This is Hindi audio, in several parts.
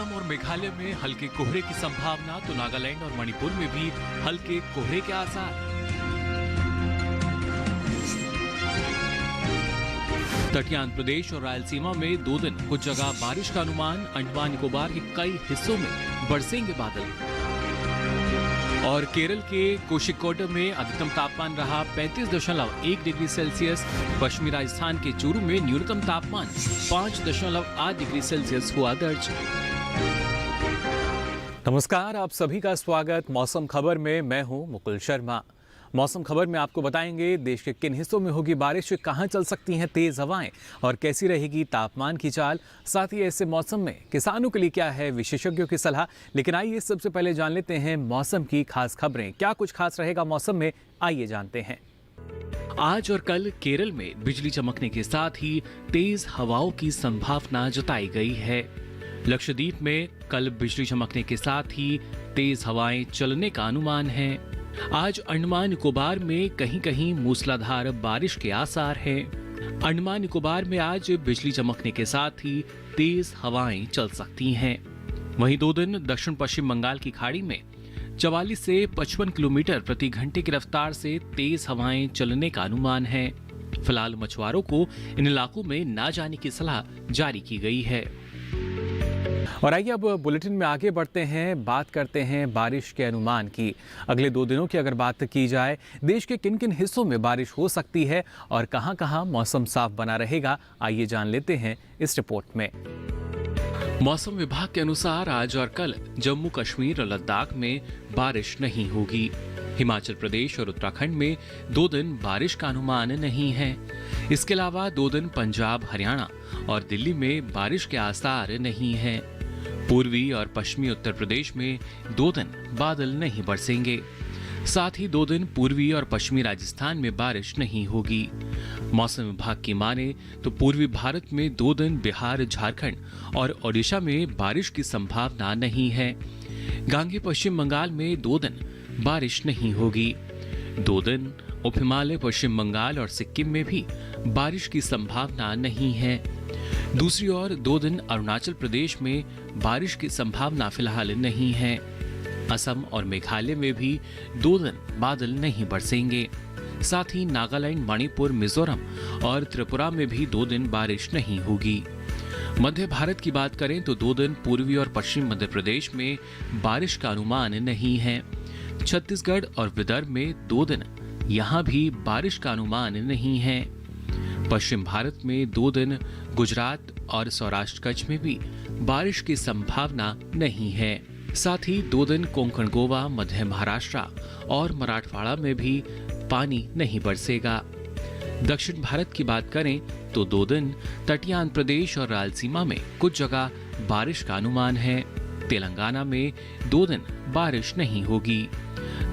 असम और मेघालय में हल्के कोहरे की संभावना, तो नागालैंड और मणिपुर में भी हल्के कोहरे के आसार। तटीय आंध्र प्रदेश और रायलसीमा में 2 दिन कुछ जगह बारिश का अनुमान। अंडमान निकोबार के कई हिस्सों में बरसेंगे बादल। और केरल के कोषिकोड में अधिकतम तापमान रहा 35.1 डिग्री सेल्सियस। पश्चिमी राजस्थान के चूरू में न्यूनतम तापमान 5.8 डिग्री सेल्सियस हुआ दर्ज। नमस्कार, आप सभी का स्वागत मौसम खबर में। मैं हूं मुकुल शर्मा। मौसम खबर में आपको बताएंगे देश के किन हिस्सों में होगी बारिश, कहां चल सकती हैं तेज हवाएं और कैसी रहेगी तापमान की चाल। साथ ही ऐसे मौसम में किसानों के लिए क्या है विशेषज्ञों की सलाह। लेकिन आइए सबसे पहले जान लेते हैं मौसम की खास खबरें। क्या कुछ खास रहेगा मौसम में, आइए जानते हैं। आज और कल केरल में बिजली चमकने के साथ ही तेज हवाओं की संभावना जताई गई है। लक्षद्वीप में कल बिजली चमकने के साथ ही तेज हवाएं चलने का अनुमान है। आज अंडमान निकोबार में कहीं कहीं मूसलाधार बारिश के आसार हैं। अंडमान निकोबार में आज बिजली चमकने के साथ ही तेज हवाएं चल सकती हैं। वहीं 2 दिन दक्षिण पश्चिम बंगाल की खाड़ी में 44 से 55 किलोमीटर प्रति घंटे की रफ्तार से तेज हवाएं चलने का अनुमान है। फिलहाल मछुआरों को इन इलाकों में ना जाने की सलाह जारी की गई है। और आइए अब बुलेटिन में आगे बढ़ते हैं, बात करते हैं बारिश के अनुमान की। अगले 2 दिनों की अगर बात की जाए, देश के किन किन हिस्सों में बारिश हो सकती है और कहां कहां मौसम साफ बना रहेगा, आइए जान लेते हैं इस रिपोर्ट में। मौसम विभाग के अनुसार आज और कल जम्मू कश्मीर और लद्दाख में बारिश नहीं होगी। हिमाचल प्रदेश और उत्तराखंड में 2 दिन बारिश का अनुमान नहीं है। इसके अलावा 2 दिन पंजाब, हरियाणा और दिल्ली में बारिश के आसार नहीं है। पूर्वी और पश्चिमी उत्तर प्रदेश में 2 दिन बादल नहीं बरसेंगे। साथ ही 2 दिन पूर्वी और पश्चिमी राजस्थान में बारिश नहीं होगी। मौसम विभाग की माने तो पूर्वी भारत में 2 दिन बिहार, झारखंड और ओडिशा में बारिश की संभावना नहीं है। गांगे पश्चिम बंगाल में 2 दिन बारिश नहीं होगी। 2 दिन उप हिमालय, पश्चिम बंगाल और सिक्किम में भी बारिश की संभावना नहीं है। दूसरी ओर 2 दिन अरुणाचल प्रदेश में बारिश की संभावना फिलहाल नहीं है। असम और मेघालय में भी 2 दिन बादल नहीं बरसेंगे। साथ ही नागालैंड, मणिपुर, मिजोरम और त्रिपुरा में भी 2 दिन बारिश नहीं होगी। मध्य भारत की बात करें तो 2 दिन पूर्वी और पश्चिम मध्य प्रदेश में बारिश का अनुमान नहीं है। छत्तीसगढ़ और विदर्भ में 2 दिन यहाँ भी बारिश का अनुमान नहीं है। पश्चिम भारत में 2 दिन गुजरात और सौराष्ट्र कच्छ में भी बारिश की संभावना नहीं है। साथ ही 2 दिन कोंकण, गोवा, मध्य महाराष्ट्र और मराठवाड़ा में भी पानी नहीं बरसेगा। दक्षिण भारत की बात करें तो 2 दिन तटीय आंध्र प्रदेश और रायलसीमा में कुछ जगह बारिश का अनुमान है। तेलंगाना में 2 दिन बारिश नहीं होगी।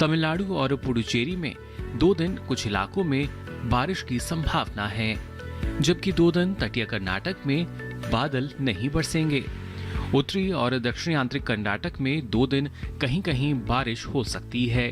तमिलनाडु और पुडुचेरी में 2 दिन कुछ इलाकों में बारिश की संभावना है, जबकि 2 दिन तटीय कर्नाटक में बादल नहीं बरसेंगे। उत्तरी और दक्षिणी आंतरिक कर्नाटक में 2 दिन कहीं कहीं बारिश हो सकती है।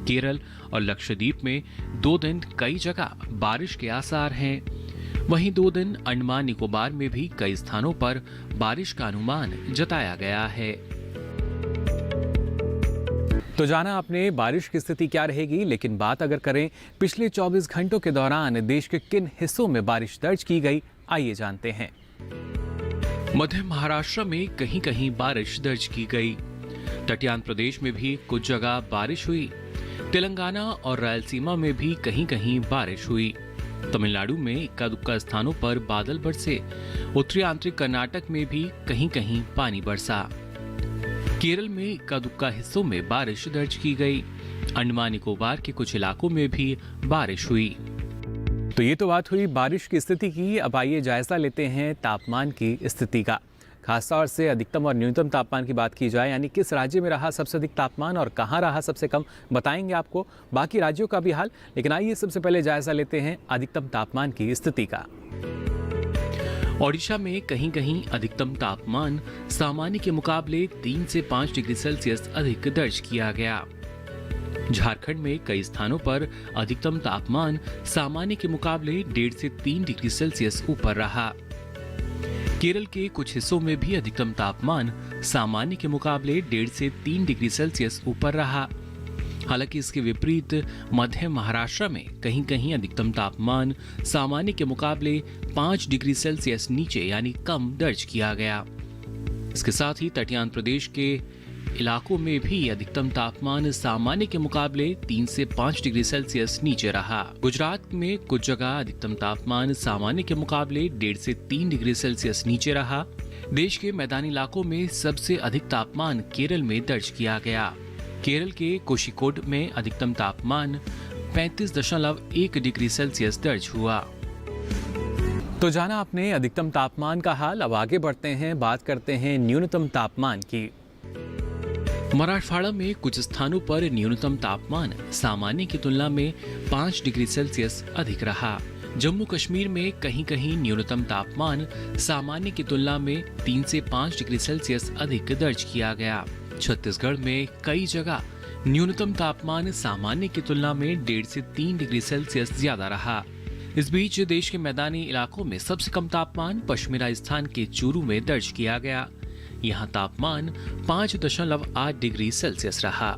केरल और लक्षद्वीप में 2 दिन कई जगह बारिश के आसार हैं। वहीं 2 दिन अंडमान निकोबार में भी कई स्थानों पर बारिश का अनुमान जताया गया है। तो जाना आपने बारिश की स्थिति क्या रहेगी, लेकिन बात अगर करें पिछले 24 घंटों के दौरान देश के किन हिस्सों में बारिश दर्ज की गई, आइए जानते हैं। मध्य महाराष्ट्र में कहीं कहीं बारिश दर्ज की गई। तटीय आंध्र प्रदेश में भी कुछ जगह बारिश हुई। तेलंगाना और रायलसीमा में भी कहीं कहीं बारिश हुई। तमिलनाडु में इक्का दुक्का स्थानों पर बादल बरसे। उत्तरी आंतरिक कर्नाटक में भी कहीं कहीं पानी बरसा। केरल में इक्का दुक्का हिस्सों में बारिश दर्ज की गई। अंडमान निकोबार के कुछ इलाकों में भी बारिश हुई। तो ये तो बात हुई बारिश की स्थिति की। अब आइए जायजा लेते हैं तापमान की स्थिति का। खासतौर से अधिकतम और न्यूनतम तापमान की बात की जाए, यानी किस राज्य में रहा सबसे अधिक तापमान और कहाँ रहा सबसे कम, बताएंगे आपको बाकी राज्यों का भी हाल। लेकिन आइए सबसे पहले जायजा लेते हैं अधिकतम तापमान की स्थिति का। ओडिशा में कहीं कहीं अधिकतम तापमान सामान्य के मुकाबले 3 से 5 डिग्री सेल्सियस अधिक दर्ज किया गया। झारखंड में कई स्थानों पर अधिकतम तापमान सामान्य के मुकाबले 1.5 से 3 डिग्री सेल्सियस ऊपर रहा। केरल के कुछ हिस्सों में भी अधिकतम तापमान सामान्य के मुकाबले 1.5 से 3 डिग्री सेल्सियस ऊपर रहा। हालांकि इसके विपरीत मध्य महाराष्ट्र में कहीं कहीं अधिकतम तापमान सामान्य के मुकाबले 5 डिग्री सेल्सियस नीचे यानी कम दर्ज किया गया। इसके साथ ही तटीय आंध्र प्रदेश के इलाकों में भी अधिकतम तापमान सामान्य के मुकाबले 3 से 5 डिग्री सेल्सियस नीचे रहा। गुजरात में कुछ जगह अधिकतम तापमान सामान्य के मुकाबले 1.5 से 3 डिग्री सेल्सियस नीचे रहा। देश के मैदानी इलाकों में सबसे अधिक तापमान केरल में दर्ज किया गया। केरल के कोषिकोड में अधिकतम तापमान 35.1 डिग्री सेल्सियस दर्ज हुआ। तो जाना आपने अधिकतम तापमान का हाल। अब आगे बढ़ते हैं, बात करते हैं न्यूनतम तापमान की। मराठवाड़ा में कुछ स्थानों पर न्यूनतम तापमान सामान्य की तुलना में 5 डिग्री सेल्सियस अधिक रहा। जम्मू कश्मीर में कहीं कहीं न्यूनतम तापमान सामान्य की तुलना में 3 से 5 डिग्री सेल्सियस अधिक दर्ज किया गया। छत्तीसगढ़ में कई जगह न्यूनतम तापमान सामान्य की तुलना में 1.5 से 3 डिग्री सेल्सियस ज्यादा रहा। इस बीच देश के मैदानी इलाकों में सबसे कम तापमान पश्चिमी राजस्थान के चूरू में दर्ज किया गया। यहाँ तापमान 5.8 डिग्री सेल्सियस रहा।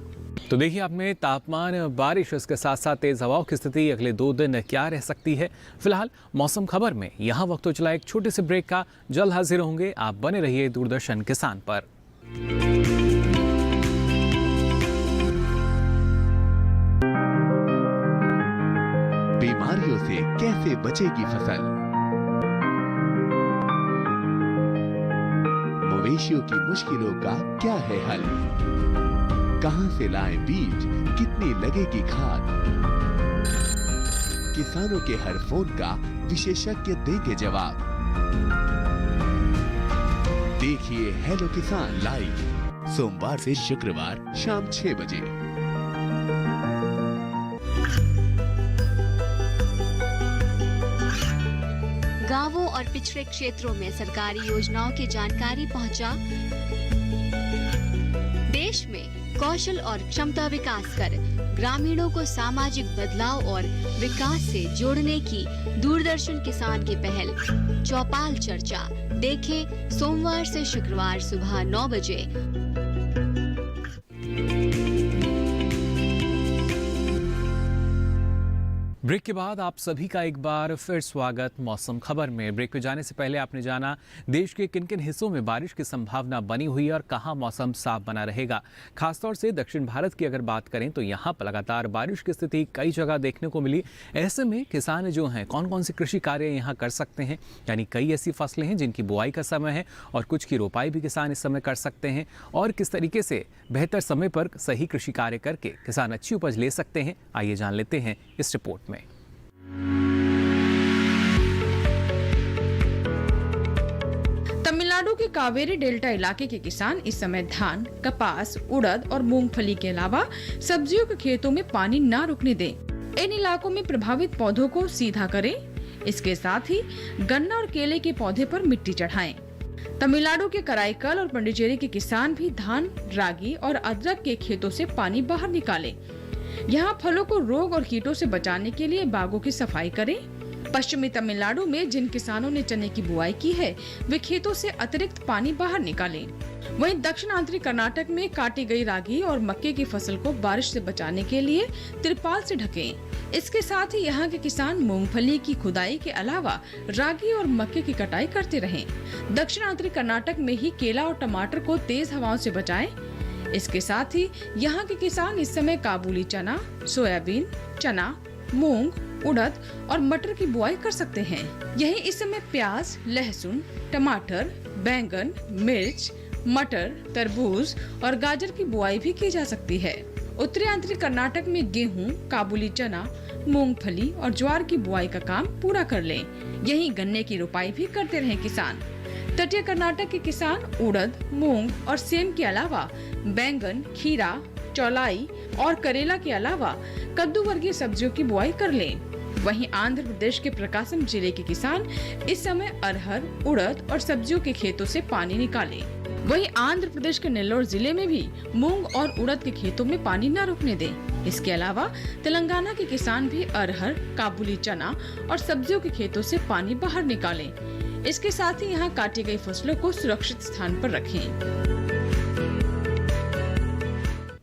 तो देखिए आपने तापमान, बारिश, इसके साथ साथ तेज हवाओं की स्थिति अगले 2 दिन क्या रह सकती है। फिलहाल मौसम खबर में यहाँ वक्त हो चला एक छोटे से ब्रेक का। जल्द हाजिर होंगे, आप बने रहिए दूरदर्शन किसान पर। बीमारियों से कैसे बचेगी फसल? मवेशियों की मुश्किलों का क्या है हल? कहां से लाएं बीज, कितनी लगेगी खाद? किसानों के हर फोन का विशेषज्ञ देंगे जवाब। देखिए हेलो किसान लाइव सोमवार से शुक्रवार शाम 6 बजे। गांवों और पिछड़े क्षेत्रों में सरकारी योजनाओं की जानकारी पहुंचा। देश में कौशल और क्षमता विकास कर ग्रामीणों को सामाजिक बदलाव और विकास से जोड़ने की दूरदर्शन किसान की पहल चौपाल चर्चा देखें सोमवार से शुक्रवार सुबह 9 बजे। ब्रेक के बाद आप सभी का एक बार फिर स्वागत मौसम खबर में। ब्रेक पे जाने से पहले आपने जाना देश के किन किन हिस्सों में बारिश की संभावना बनी हुई है और कहां मौसम साफ बना रहेगा। खासतौर से दक्षिण भारत की अगर बात करें तो यहां पर लगातार बारिश की स्थिति कई जगह देखने को मिली। ऐसे में किसान जो हैं कौन कौन से कृषि कार्य यहां कर सकते हैं, यानी कई ऐसी फसलें हैं जिनकी बुआई का समय है और कुछ की रोपाई भी किसान इस समय कर सकते हैं, और किस तरीके से बेहतर समय पर सही कृषि कार्य करके किसान अच्छी उपज ले सकते हैं, आइए जान लेते हैं इस रिपोर्ट में। तमिलनाडु के कावेरी डेल्टा इलाके के किसान इस समय धान, कपास, उड़द और मूंगफली के अलावा सब्जियों के खेतों में पानी न रुकने दें। इन इलाकों में प्रभावित पौधों को सीधा करें। इसके साथ ही गन्ना और केले के पौधे पर मिट्टी चढ़ाएं। तमिलनाडु के कराईकल और पंडिचेरी के किसान भी धान, रागी और अदरक के खेतों से पानी बाहर निकालें। यहाँ फलों को रोग और कीटों से बचाने के लिए बागों की सफाई करें। पश्चिमी तमिलनाडु में जिन किसानों ने चने की बुआई की है वे खेतों से अतिरिक्त पानी बाहर निकालें। वहीं दक्षिणांतरी कर्नाटक में काटी गई रागी और मक्के की फसल को बारिश से बचाने के लिए तिरपाल से ढकें। इसके साथ ही यहाँ के किसान मूंगफली की खुदाई के अलावा रागी और मक्के की कटाई करते रहें। दक्षिणांतरी कर्नाटक में ही केला और टमाटर को तेज हवाओं से बचाएं। इसके साथ ही यहाँ के किसान इस समय काबुली चना, सोयाबीन, चना, मूंग, उड़द और मटर की बुआई कर सकते हैं। यही इस समय प्याज, लहसुन, टमाटर, बैंगन, मिर्च, मटर, तरबूज और गाजर की बुआई भी की जा सकती है। उत्तरी आंतरिक कर्नाटक में गेहूं, काबुली चना, मूंगफली और ज्वार की बुआई का काम पूरा कर लें। यही गन्ने की रोपाई भी करते रहें किसान। तटीय कर्नाटक के किसान उड़द, मूंग और सेम के अलावा बैंगन, खीरा, चौलाई और करेला के अलावा कद्दू वर्गीय सब्जियों की बुआई कर लें। वहीं आंध्र प्रदेश के प्रकाशम जिले के किसान इस समय अरहर, उड़द और सब्जियों के खेतों से पानी निकालें। वहीं आंध्र प्रदेश के नेल्लोर जिले में भी मूंग और उड़द के खेतों में पानी न रुकने दें। इसके अलावा तेलंगाना के किसान भी अरहर, काबुली चना और सब्जियों के खेतों से पानी बाहर निकालें। इसके साथ ही यहाँ काटी गई फसलों को सुरक्षित स्थान पर रखें।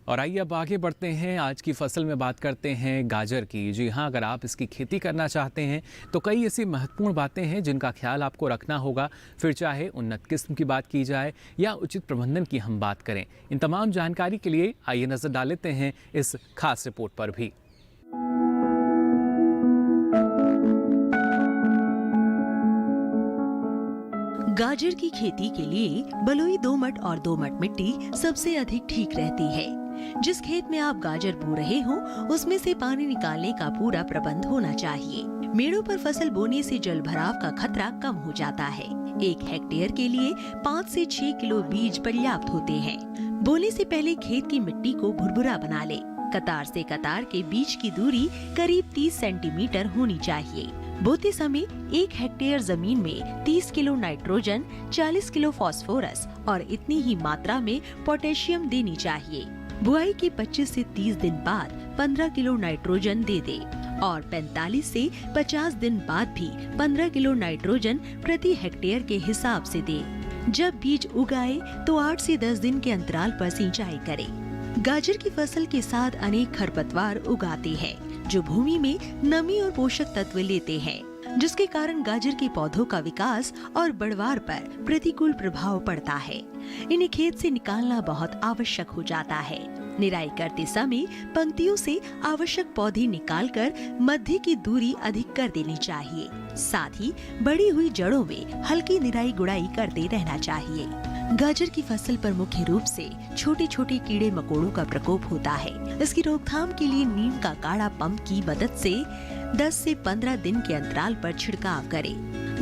और आइए अब आगे बढ़ते हैं। आज की फसल में बात करते हैं गाजर की। जी हाँ, अगर आप इसकी खेती करना चाहते हैं तो कई ऐसी महत्वपूर्ण बातें हैं जिनका ख्याल आपको रखना होगा। फिर चाहे उन्नत किस्म की बात की जाए या उचित प्रबंधन की हम बात करें, इन तमाम जानकारी के लिए आइए नजर डाल लेते हैं इस खास रिपोर्ट पर भी। गाजर की खेती के लिए बलुई दोमट और दोमट मिट्टी सबसे अधिक ठीक रहती है। जिस खेत में आप गाजर बो रहे हो उसमें से पानी निकालने का पूरा प्रबंध होना चाहिए। मेड़ों पर फसल बोने से जल भराव का खतरा कम हो जाता है। 1 हेक्टेयर के लिए 5 से 6 किलो बीज पर्याप्त होते हैं। बोने से पहले खेत की मिट्टी को भुरभुरा बना ले। कतार से कतार के बीच की दूरी करीब 30 सेंटीमीटर होनी चाहिए। बोते समय 1 हेक्टेयर जमीन में 30 किलो नाइट्रोजन, 40 किलो फास्फोरस और इतनी ही मात्रा में पोटेशियम देनी चाहिए। बुआई के 25 से 30 दिन बाद 15 किलो नाइट्रोजन दे दे और 45 से 50 दिन बाद भी 15 किलो नाइट्रोजन प्रति हेक्टेयर के हिसाब से दे। जब बीज उगाए तो 8 से 10 दिन के अंतराल पर सिंचाई करें। गाजर की फसल के साथ अनेक खरपतवार उगाते हैं जो भूमि में नमी और पोषक तत्व लेते हैं, जिसके कारण गाजर के पौधों का विकास और बढ़वार पर प्रतिकूल प्रभाव पड़ता है। इन्हें खेत से निकालना बहुत आवश्यक हो जाता है। निराई करते समय पंक्तियों से आवश्यक पौधे निकालकर मध्य की दूरी अधिक कर देनी चाहिए। साथ ही बढ़ी हुई जड़ों में हल्की निराई गुड़ाई करते रहना चाहिए। गाजर की फसल पर मुख्य रूप से छोटे छोटे कीड़े मकोड़ों का प्रकोप होता है। इसकी रोकथाम के लिए नीम का काढ़ा पंप की मदद से 10 से 15 दिन के अंतराल पर छिड़काव करें।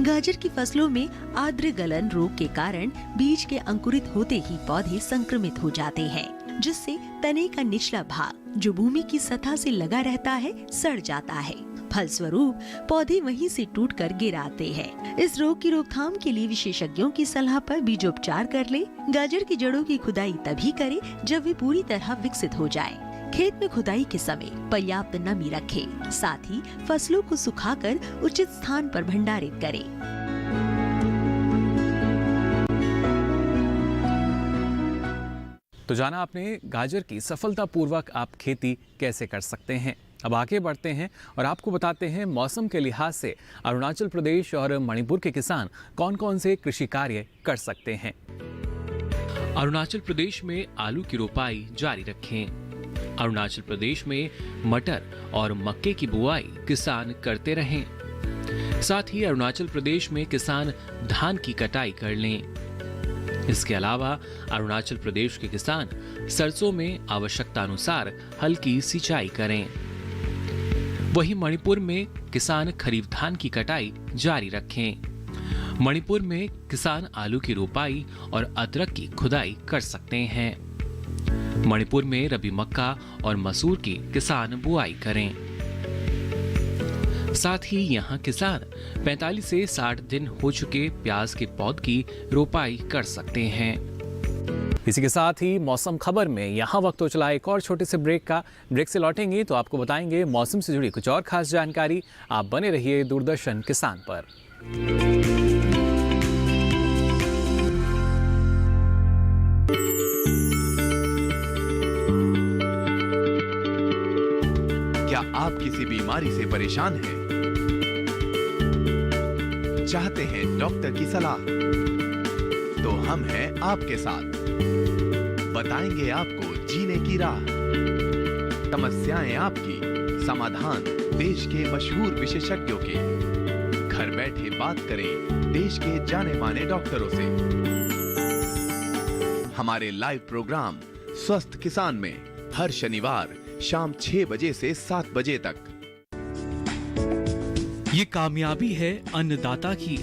गाजर की फसलों में आर्द्र गलन रोग के कारण बीज के अंकुरित होते ही पौधे संक्रमित हो जाते हैं, जिससे तने का निचला भाग जो भूमि की सतह से लगा रहता है सड़ जाता है। फलस्वरूप पौधे वहीं से टूटकर गिर आते हैं। इस रोग की रोकथाम के लिए विशेषज्ञों की सलाह पर बीजोपचार कर ले। गाजर की जड़ों की खुदाई तभी करें जब वे पूरी तरह विकसित हो जाए। खेत में खुदाई के समय पर्याप्त नमी रखें। साथ ही फसलों को सुखाकर उचित स्थान पर भंडारित करें। तो जाना आपने गाजर की सफलतापूर्वक आप खेती कैसे कर सकते हैं। अब आगे बढ़ते हैं और आपको बताते हैं मौसम के लिहाज से अरुणाचल प्रदेश और मणिपुर के किसान कौन कौन से कृषि कार्य कर सकते हैं। अरुणाचल प्रदेश में आलू की रोपाई जारी रखें। अरुणाचल प्रदेश में मटर और मक्के की बुआई किसान करते रहें। साथ ही अरुणाचल प्रदेश में किसान धान की कटाई कर लें। इसके अलावा अरुणाचल प्रदेश के किसान सरसों में आवश्यकता अनुसार हल्की सिंचाई करें। वहीं मणिपुर में किसान खरीफ धान की कटाई जारी रखें। मणिपुर में किसान आलू की रोपाई और अदरक की खुदाई कर सकते हैं। मणिपुर में रबी मक्का और मसूर की किसान बुआई करें। साथ ही यहां किसान 45 से 60 दिन हो चुके प्याज के पौध की रोपाई कर सकते हैं। इसी के साथ ही मौसम खबर में यहाँ वक्त हो चला एक और छोटे से ब्रेक का। ब्रेक से लौटेंगे तो आपको बताएंगे मौसम से जुड़ी कुछ और खास जानकारी। आप बने रहिए दूरदर्शन किसान पर। क्या आप किसी बीमारी से परेशान हैं? चाहते हैं डॉक्टर की सलाह? तो हम हैं आपके साथ। बताएंगे आपको जीने की राह। समस्याएं आपकी, समाधान देश के मशहूर विशेषज्ञों के। घर बैठे बात करें देश के जाने माने डॉक्टरों से। हमारे लाइव प्रोग्राम स्वस्थ किसान में हर शनिवार शाम 6 बजे से 7 बजे तक। ये कामयाबी है अन्नदाता की।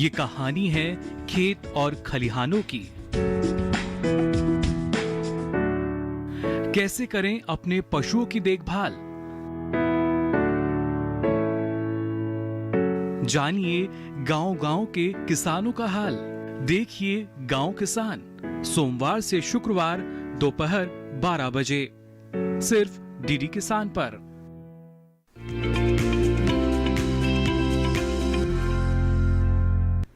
ये कहानी है खेत और खलिहानों की। कैसे करें अपने पशुओं की देखभाल, जानिए गांव-गांव के किसानों का हाल। देखिए गांव किसान सोमवार से शुक्रवार दोपहर 12 बजे सिर्फ डीडी किसान पर।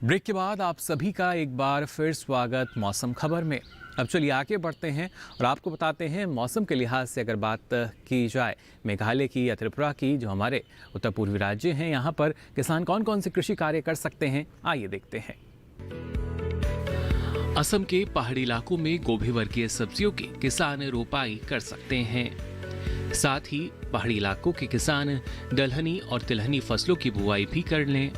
ब्रेक के बाद आप सभी का एक बार फिर स्वागत मौसम खबर में। अब चलिए आगे बढ़ते हैं और आपको बताते हैं मौसम के लिहाज से अगर बात की जाए मेघालय की या त्रिपुरा की, जो हमारे उत्तर पूर्वी राज्य हैं, यहाँ पर किसान कौन कौन से कृषि कार्य कर सकते हैं, आइए देखते हैं। असम के पहाड़ी इलाकों में गोभी वर्गीय सब्जियों की किसान रोपाई कर सकते हैं। साथ ही पहाड़ी इलाकों के किसान दलहनी और तिलहनी फसलों की बुआई भी कर लें।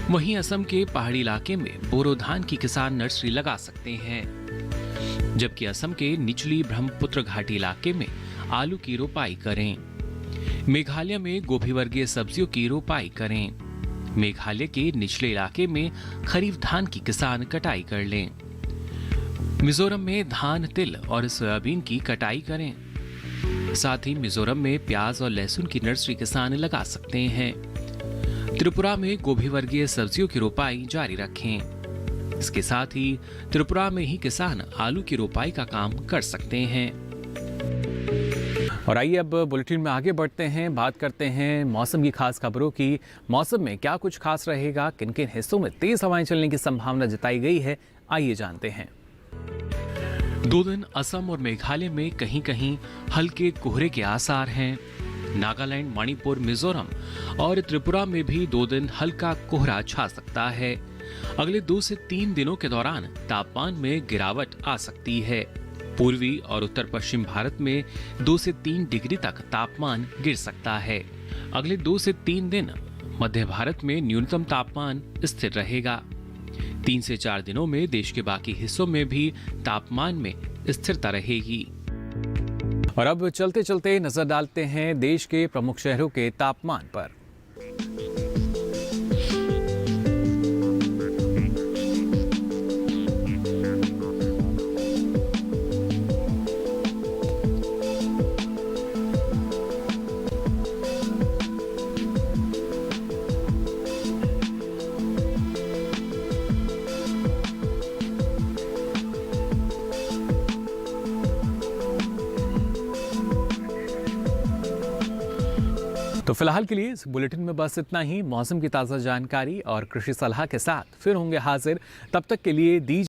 वहीं असम के पहाड़ी इलाके में बोरो धान की किसान नर्सरी लगा सकते हैं, जबकि असम के निचली ब्रह्मपुत्र घाटी इलाके में आलू की रोपाई करें। मेघालय में गोभी वर्गीय सब्जियों की रोपाई करें। मेघालय के निचले इलाके में खरीफ धान की किसान कटाई कर लें। मिजोरम में धान, तिल और सोयाबीन की कटाई करें। साथ ही मिजोरम में प्याज और लहसुन की नर्सरी किसान लगा सकते हैं। त्रिपुरा में गोभी वर्गीय सब्जियों की रोपाई जारी रखें। इसके साथ ही त्रिपुरा में ही किसान आलू की रोपाई का काम कर सकते हैं। और आइए अब बुलेटिन में आगे बढ़ते हैं, बात करते हैं मौसम की खास खबरों की। मौसम में क्या कुछ खास रहेगा, किन किन हिस्सों में तेज हवाएं चलने की संभावना जताई गई है, आइए जानते हैं। 2 दिन असम और मेघालय में कहीं कहीं हल्के कोहरे के आसार हैं। नागालैंड, मणिपुर, मिजोरम और त्रिपुरा में भी 2 दिन हल्का कोहरा छा सकता है। अगले 2 से 3 दिनों के दौरान तापमान में गिरावट आ सकती है। पूर्वी और उत्तर पश्चिम भारत में 2 से 3 डिग्री तक तापमान गिर सकता है। अगले 2 से 3 दिन मध्य भारत में न्यूनतम तापमान स्थिर रहेगा। 3 से 4 दिनों में देश के बाकी हिस्सों में भी तापमान में स्थिरता रहेगी। और अब चलते चलते नजर डालते हैं देश के प्रमुख शहरों के तापमान पर। तो फिलहाल के लिए इस बुलेटिन में बस इतना ही। मौसम की ताज़ा जानकारी और कृषि सलाह के साथ फिर होंगे हाजिर। तब तक के लिए दीजिए